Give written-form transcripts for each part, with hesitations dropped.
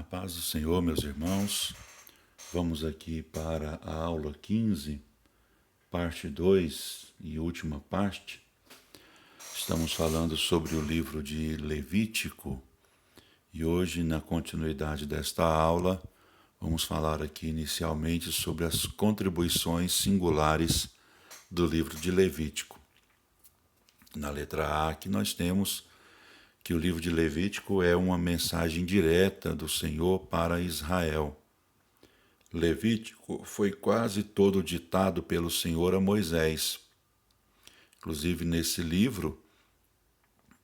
paz do Senhor, meus irmãos. Vamos aqui para a aula 15, parte 2 e última parte. Estamos falando sobre o livro de Levítico e hoje, na continuidade desta aula, vamos falar aqui inicialmente sobre as contribuições singulares do livro de Levítico. Na letra A, aqui nós temos que o livro de Levítico é uma mensagem direta do Senhor para Israel. Levítico foi quase todo ditado pelo Senhor a Moisés. Inclusive, nesse livro,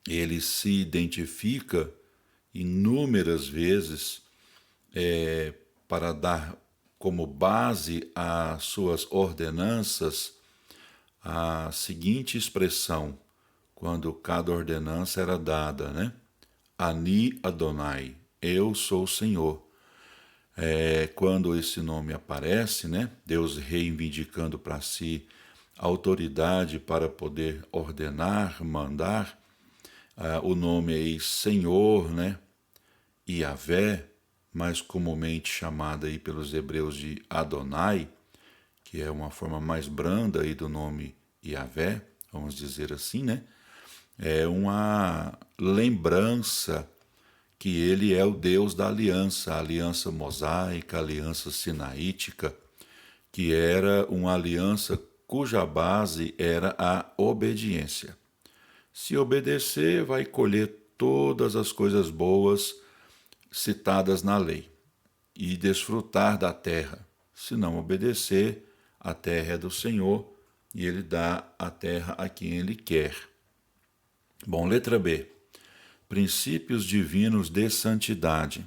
ele se identifica inúmeras vezes para dar como base às suas ordenanças a seguinte expressão, quando cada ordenança era dada, né? Ani Adonai, eu sou o Senhor. Quando esse nome aparece, né? Deus reivindicando para si autoridade para poder ordenar, mandar, o nome aí Senhor, né? Yahvé, mais comumente chamada aí pelos hebreus de Adonai, que é uma forma mais branda aí do nome Yahvé, vamos dizer assim, né? É uma lembrança que ele é o Deus da aliança, a aliança mosaica, a aliança sinaítica, que era uma aliança cuja base era a obediência. Se obedecer, vai colher todas as coisas boas citadas na lei e desfrutar da terra. Se não obedecer, a terra é do Senhor e ele dá a terra a quem ele quer. Bom, letra B. Princípios divinos de santidade.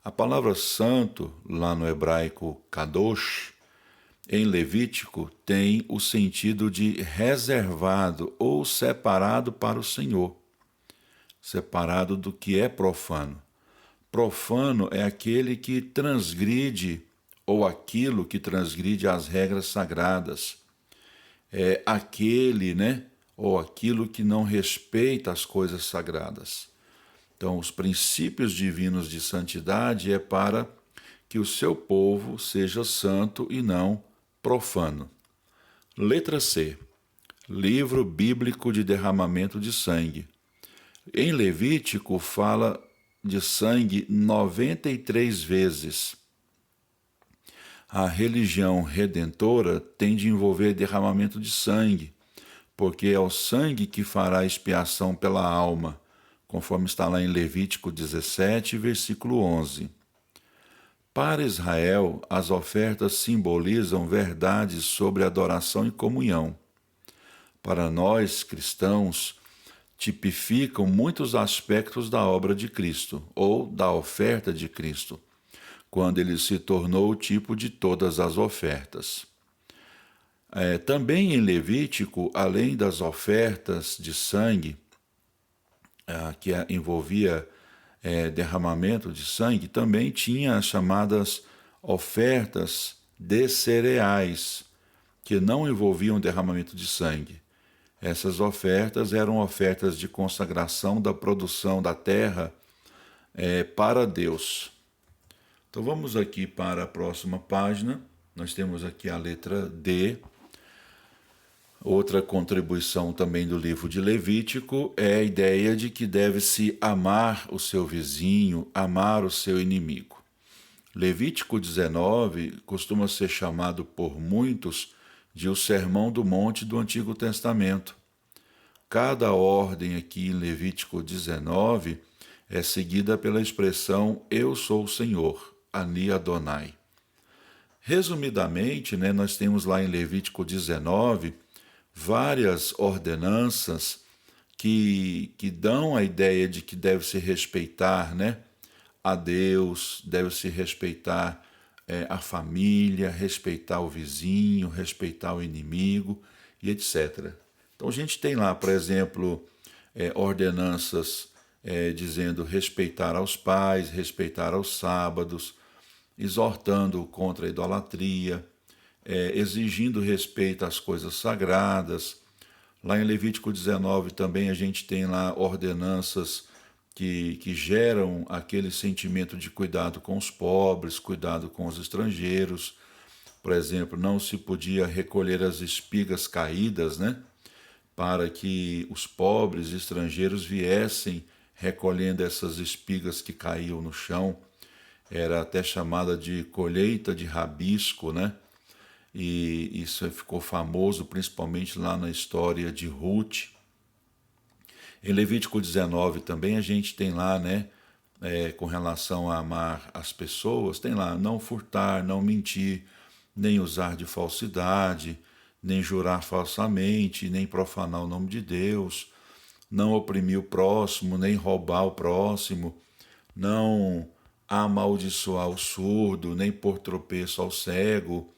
A palavra santo, lá no hebraico kadosh, em Levítico, tem o sentido de reservado ou separado para o Senhor. Separado do que é profano. Profano é aquele que transgride, ou aquilo que transgride as regras sagradas. É aquele, né? Ou aquilo que não respeita as coisas sagradas. Então, os princípios divinos de santidade é para que o seu povo seja santo e não profano. Letra C. Livro bíblico de derramamento de sangue. Em Levítico fala de sangue 93 vezes. A religião redentora tem de envolver derramamento de sangue, porque é o sangue que fará expiação pela alma, conforme está lá em Levítico 17, versículo 11. Para Israel, as ofertas simbolizam verdades sobre adoração e comunhão. Para nós, cristãos, tipificam muitos aspectos da obra de Cristo, ou da oferta de Cristo, quando ele se tornou o tipo de todas as ofertas. Também em Levítico, além das ofertas de sangue, que envolvia derramamento de sangue, também tinha as chamadas ofertas de cereais, que não envolviam derramamento de sangue. Essas ofertas eram ofertas de consagração da produção da terra para Deus. Então vamos aqui para a próxima página. Nós temos aqui a letra D. Outra contribuição também do livro de Levítico é a ideia de que deve-se amar o seu vizinho, amar o seu inimigo. Levítico 19 costuma ser chamado por muitos de o Sermão do Monte do Antigo Testamento. Cada ordem aqui em Levítico 19 é seguida pela expressão Eu sou o Senhor, Ani Adonai. Resumidamente, nós temos lá em Levítico 19 várias ordenanças que dão a ideia de que deve se respeitar, a Deus, deve se respeitar a família, respeitar o vizinho, respeitar o inimigo e etc. Então a gente tem lá, por exemplo, ordenanças dizendo respeitar aos pais, respeitar aos sábados, exortando contra a idolatria, exigindo respeito às coisas sagradas. Lá em Levítico 19 também a gente tem lá ordenanças que geram aquele sentimento de cuidado com os pobres, cuidado com os estrangeiros. Por exemplo, não se podia recolher as espigas caídas, né? Para que os pobres estrangeiros viessem recolhendo essas espigas que caíam no chão. Era até chamada de colheita de rabisco, né? E isso ficou famoso principalmente lá na história de Ruth. Em Levítico 19 também a gente tem lá, né, com relação a amar as pessoas, tem lá não furtar, não mentir, nem usar de falsidade, nem jurar falsamente, nem profanar o nome de Deus, não oprimir o próximo, nem roubar o próximo, não amaldiçoar o surdo, nem pôr tropeço ao cego,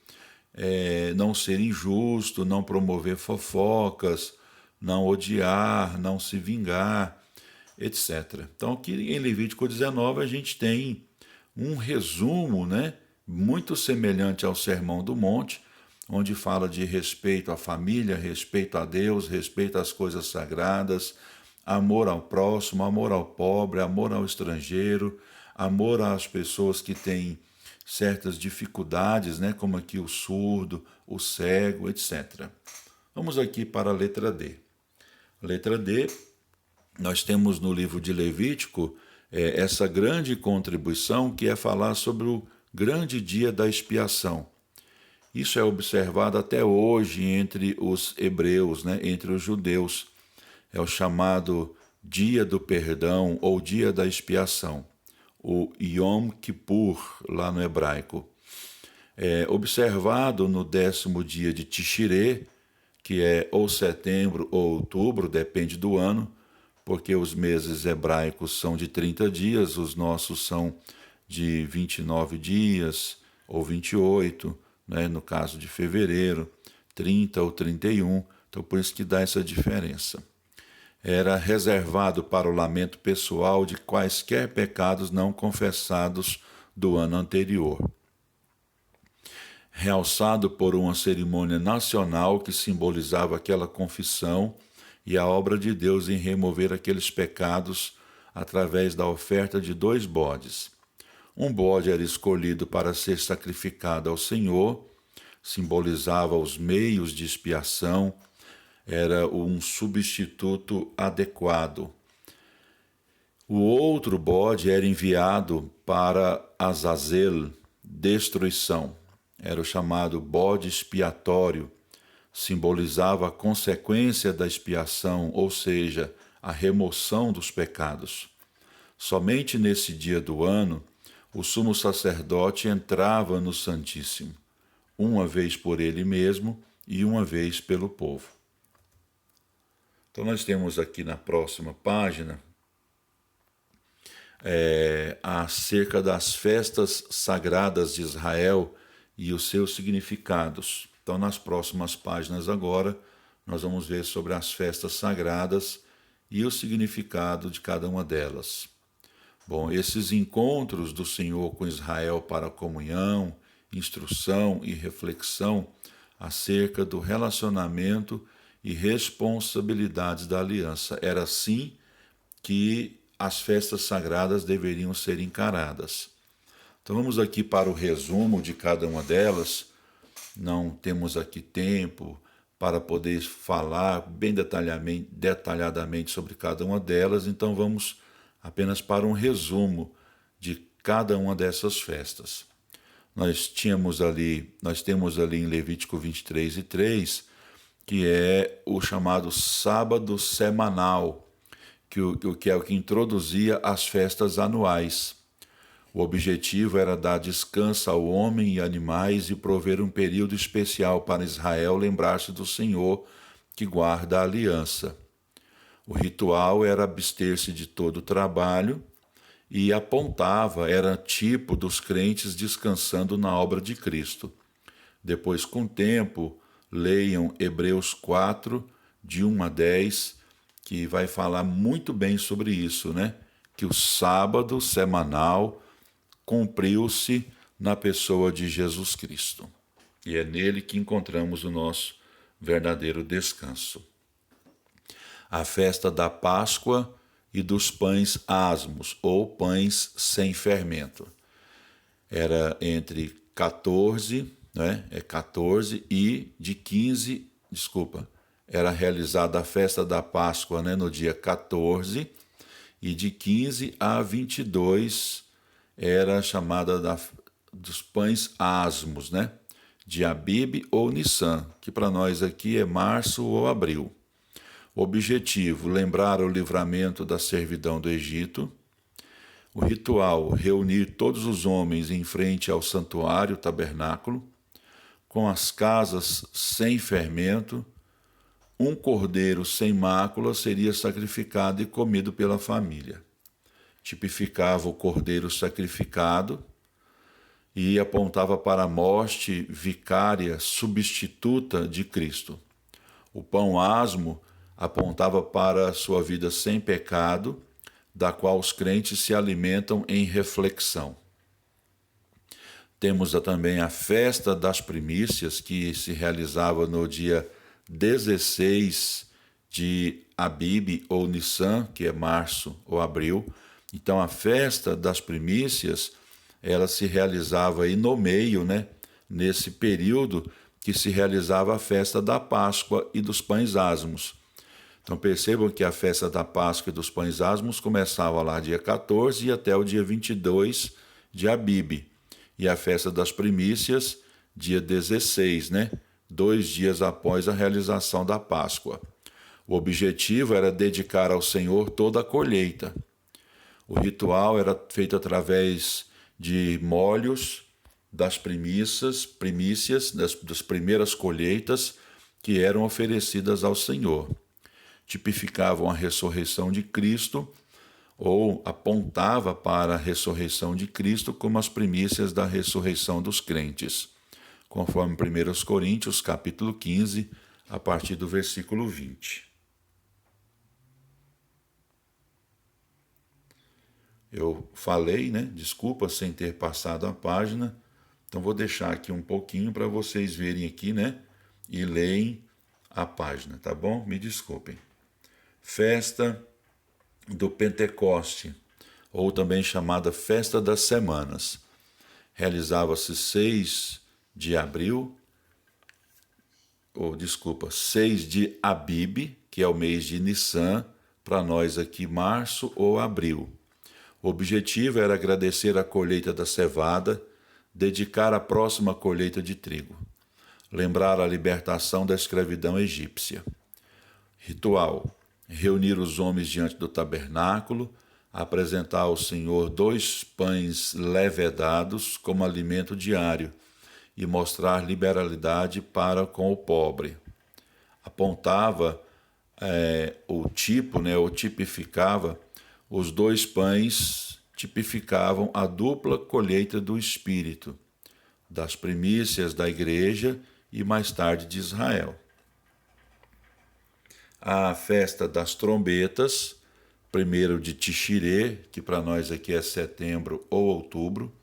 não ser injusto, não promover fofocas, não odiar, não se vingar, etc. Então, aqui em Levítico 19 a gente tem um resumo, né, muito semelhante ao Sermão do Monte, onde fala de respeito à família, respeito a Deus, respeito às coisas sagradas, amor ao próximo, amor ao pobre, amor ao estrangeiro, amor às pessoas que têm certas dificuldades, né, como aqui o surdo, o cego, etc. Vamos aqui para a letra D. Letra D, nós temos no livro de Levítico essa grande contribuição que é falar sobre o grande dia da expiação. Isso é observado até hoje entre os hebreus, né, entre os judeus. É o chamado dia do perdão ou dia da expiação, o Yom Kippur, lá no hebraico. É observado no 10º dia de Tishire, que é ou setembro ou outubro, depende do ano, porque os meses hebraicos são de 30 dias, os nossos são de 29 dias ou 28, né, no caso de fevereiro, 30 ou 31, então por isso que dá essa diferença. Era reservado para o lamento pessoal de quaisquer pecados não confessados do ano anterior. Realçado por uma cerimônia nacional que simbolizava aquela confissão e a obra de Deus em remover aqueles pecados através da oferta de 2 bodes. Um bode era escolhido para ser sacrificado ao Senhor, simbolizava os meios de expiação, era um substituto adequado. O outro bode era enviado para Azazel, destruição. Era o chamado bode expiatório, simbolizava a consequência da expiação, ou seja, a remoção dos pecados. Somente nesse dia do ano, o sumo sacerdote entrava no Santíssimo, uma vez por ele mesmo e uma vez pelo povo. Então nós temos aqui na próxima página acerca das festas sagradas de Israel e os seus significados. Então, nas próximas páginas agora, nós vamos ver sobre as festas sagradas e o significado de cada uma delas. Bom, esses encontros do Senhor com Israel para comunhão, instrução e reflexão acerca do relacionamento e responsabilidades da aliança. Era assim que as festas sagradas deveriam ser encaradas. Então vamos aqui para o resumo de cada uma delas. Não temos aqui tempo para poder falar bem detalhadamente sobre cada uma delas, então vamos apenas para um resumo de cada uma dessas festas. Nós temos ali em Levítico 23:3, que é o chamado sábado semanal, que é o que introduzia as festas anuais. O objetivo era dar descanso ao homem e animais e prover um período especial para Israel lembrar-se do Senhor que guarda a aliança. O ritual era abster-se de todo o trabalho e apontava, era tipo dos crentes descansando na obra de Cristo. Depois, com o tempo, leiam Hebreus 4, de 1 a 10, que vai falar muito bem sobre isso, né? Que o sábado semanal cumpriu-se na pessoa de Jesus Cristo. E é nele que encontramos o nosso verdadeiro descanso. A festa da Páscoa e dos pães asmos, ou pães sem fermento. Era entre 14, né? 14 e de 15, desculpa, era realizada a festa da Páscoa, né? No dia 14, e de 15 a 22 era chamada dos pães asmos, né? De Abib ou Nissan, que para nós aqui é março ou abril. Objetivo: lembrar o livramento da servidão do Egito. O ritual: reunir todos os homens em frente ao santuário, tabernáculo, com as casas sem fermento. Um cordeiro sem mácula seria sacrificado e comido pela família. Tipificava o cordeiro sacrificado e apontava para a morte vicária substituta de Cristo. O pão asmo apontava para a sua vida sem pecado, da qual os crentes se alimentam em reflexão. Temos também a festa das primícias, que se realizava no dia 16 de Abib ou Nissan, que é março ou abril. Então a festa das primícias, ela se realizava aí no meio, né? Nesse período que se realizava a festa da Páscoa e dos pães asmos. Então percebam que a festa da Páscoa e dos pães asmos começava lá dia 14 e até o dia 22 de Abib. E a festa das primícias, dia 16, né? 2 dias após a realização da Páscoa. O objetivo era dedicar ao Senhor toda a colheita. O ritual era feito através de molhos das primícias das primeiras colheitas que eram oferecidas ao Senhor. Tipificavam a ressurreição de Cristo, ou apontava para a ressurreição de Cristo como as primícias da ressurreição dos crentes, conforme 1 Coríntios, capítulo 15, a partir do versículo 20. Eu falei, né? Desculpa sem ter passado a página, então vou deixar aqui um pouquinho para vocês verem aqui, né? E leem a página, tá bom? Me desculpem. Festa do Pentecoste, ou também chamada Festa das Semanas. Realizava-se 6 de Abib, que é o mês de Nissan, para nós aqui março ou abril. O objetivo era agradecer a colheita da cevada, dedicar a próxima colheita de trigo, lembrar a libertação da escravidão egípcia. Ritual: reunir os homens diante do tabernáculo, apresentar ao Senhor 2 pães levedados como alimento diário e mostrar liberalidade para com o pobre. Apontava o tipo, né, ou tipificava, os 2 pães tipificavam a dupla colheita do Espírito, das primícias da igreja e mais tarde de Israel. A festa das trombetas, 1º de Tishirê, que para nós aqui é setembro ou outubro,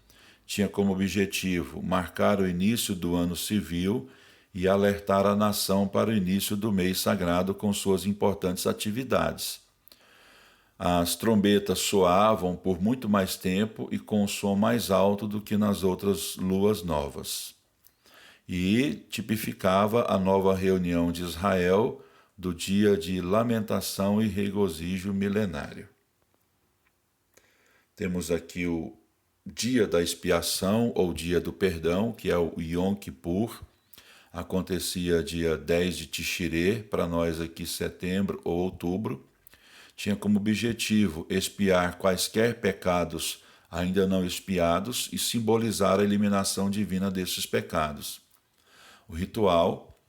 tinha como objetivo marcar o início do ano civil e alertar a nação para o início do mês sagrado com suas importantes atividades. As trombetas soavam por muito mais tempo e com um som mais alto do que nas outras luas novas. E tipificava a nova reunião de Israel do dia de lamentação e regozijo milenário. Temos aqui o dia da expiação ou dia do perdão, que é o Yom Kippur. Acontecia dia 10 de Tishirê, para nós aqui setembro ou outubro. Tinha como objetivo expiar quaisquer pecados ainda não expiados e simbolizar a eliminação divina desses pecados. O ritual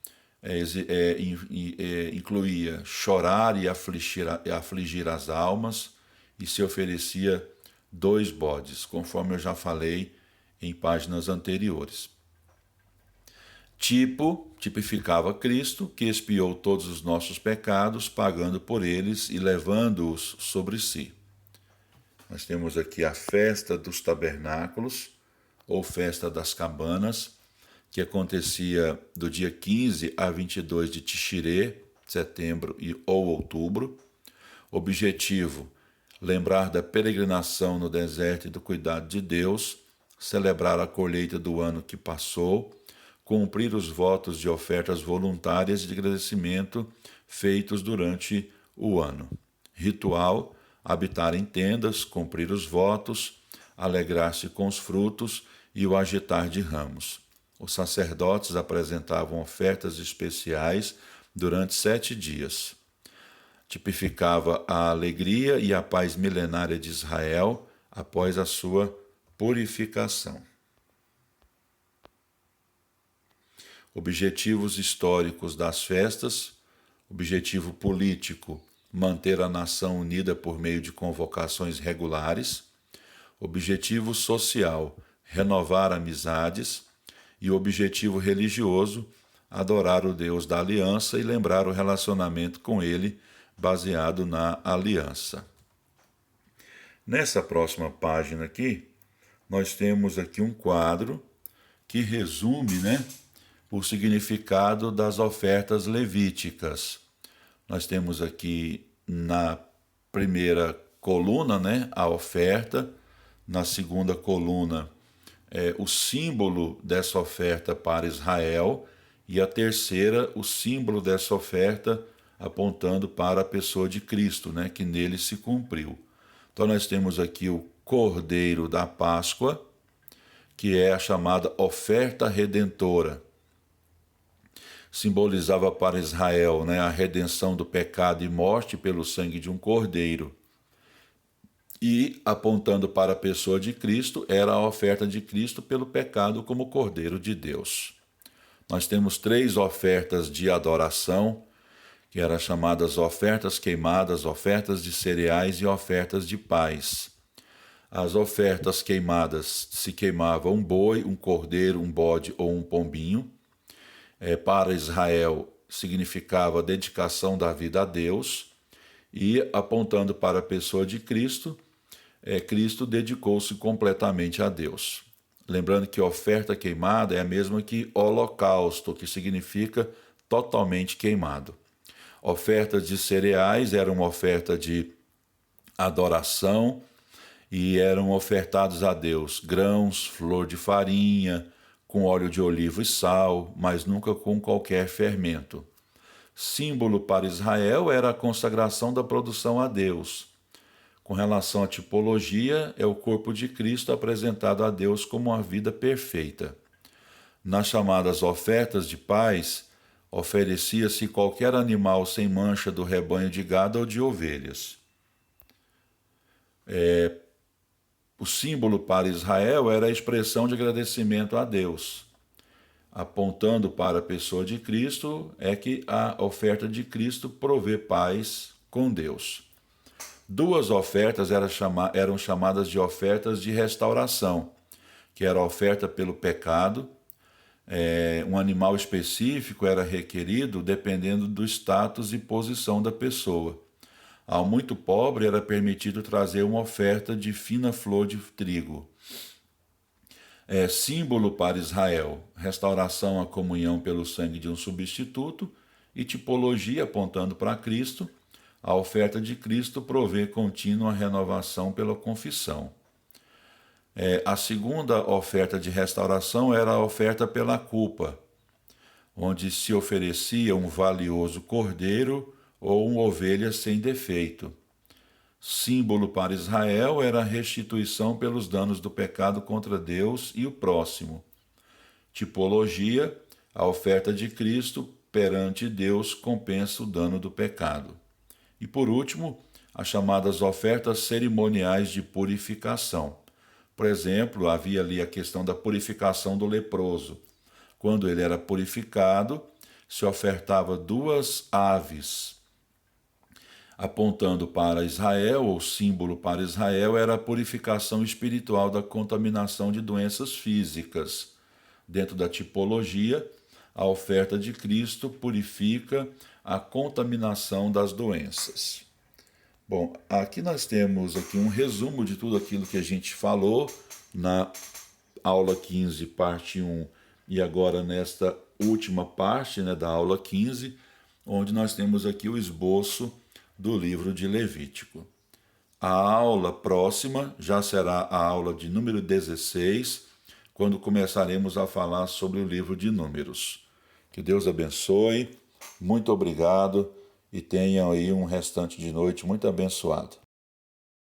incluía chorar e afligir as almas, e se oferecia 2 bodes, conforme eu já falei em páginas anteriores. Tipificava Cristo, que expiou todos os nossos pecados, pagando por eles e levando-os sobre si. Nós temos aqui a festa dos tabernáculos, ou festa das cabanas, que acontecia do dia 15 a 22 de Tishirê, setembro ou outubro. Objetivo: lembrar da peregrinação no deserto e do cuidado de Deus, celebrar a colheita do ano que passou, cumprir os votos de ofertas voluntárias de agradecimento feitos durante o ano. Ritual: habitar em tendas, cumprir os votos, alegrar-se com os frutos e o agitar de ramos. Os sacerdotes apresentavam ofertas especiais durante 7 dias. Tipificava a alegria e a paz milenária de Israel após a sua purificação. Objetivos históricos das festas: objetivo político, manter a nação unida por meio de convocações regulares; objetivo social, renovar amizades; e objetivo religioso, adorar o Deus da aliança e lembrar o relacionamento com ele baseado na aliança. Nessa próxima página aqui, nós temos aqui um quadro que resume, o significado das ofertas levíticas. Nós temos aqui na primeira coluna, a oferta; na segunda coluna, o símbolo dessa oferta para Israel; e a terceira, o símbolo dessa oferta apontando para a pessoa de Cristo, que nele se cumpriu. Então nós temos aqui o Cordeiro da Páscoa, que é a chamada oferta redentora. Simbolizava para Israel, a redenção do pecado e morte pelo sangue de um cordeiro. E, apontando para a pessoa de Cristo, era a oferta de Cristo pelo pecado como Cordeiro de Deus. Nós temos 3 ofertas de adoração, que eram chamadas ofertas queimadas, ofertas de cereais e ofertas de paz. As ofertas queimadas se queimava um boi, um cordeiro, um bode ou um pombinho. Para Israel significava a dedicação da vida a Deus, e apontando para a pessoa de Cristo, Cristo dedicou-se completamente a Deus. Lembrando que oferta queimada é a mesma que holocausto, que significa totalmente queimado. Ofertas de cereais eram uma oferta de adoração e eram ofertados a Deus grãos, flor de farinha, com óleo de oliva e sal, mas nunca com qualquer fermento. Símbolo para Israel era a consagração da produção a Deus. Com relação à tipologia, é o corpo de Cristo apresentado a Deus como uma vida perfeita. Nas chamadas ofertas de paz, oferecia-se qualquer animal sem mancha do rebanho de gado ou de ovelhas. O símbolo para Israel era a expressão de agradecimento a Deus. Apontando para a pessoa de Cristo, é que a oferta de Cristo provê paz com Deus. 2 ofertas eram chamadas de ofertas de restauração, que era a oferta pelo pecado. Um animal específico era requerido dependendo do status e posição da pessoa. Ao muito pobre era permitido trazer uma oferta de fina flor de trigo. Símbolo para Israel, restauração à comunhão pelo sangue de um substituto, e tipologia apontando para Cristo. A oferta de Cristo provê contínua renovação pela confissão. A segunda oferta de restauração era a oferta pela culpa, onde se oferecia um valioso cordeiro ou uma ovelha sem defeito. Símbolo para Israel era a restituição pelos danos do pecado contra Deus e o próximo. Tipologia: a oferta de Cristo perante Deus compensa o dano do pecado. E por último, as chamadas ofertas cerimoniais de purificação. Por exemplo, havia ali a questão da purificação do leproso. Quando ele era purificado, se ofertava 2 aves. Apontando para Israel, ou símbolo para Israel, era a purificação espiritual da contaminação de doenças físicas. Dentro da tipologia, a oferta de Cristo purifica a contaminação das doenças. Bom, aqui nós temos um resumo de tudo aquilo que a gente falou na aula 15, parte 1, e agora nesta última parte da aula 15, onde nós temos aqui o esboço do livro de Levítico. A aula próxima já será a aula de número 16, quando começaremos a falar sobre o livro de Números. Que Deus abençoe, muito obrigado e tenham aí um restante de noite muito abençoado.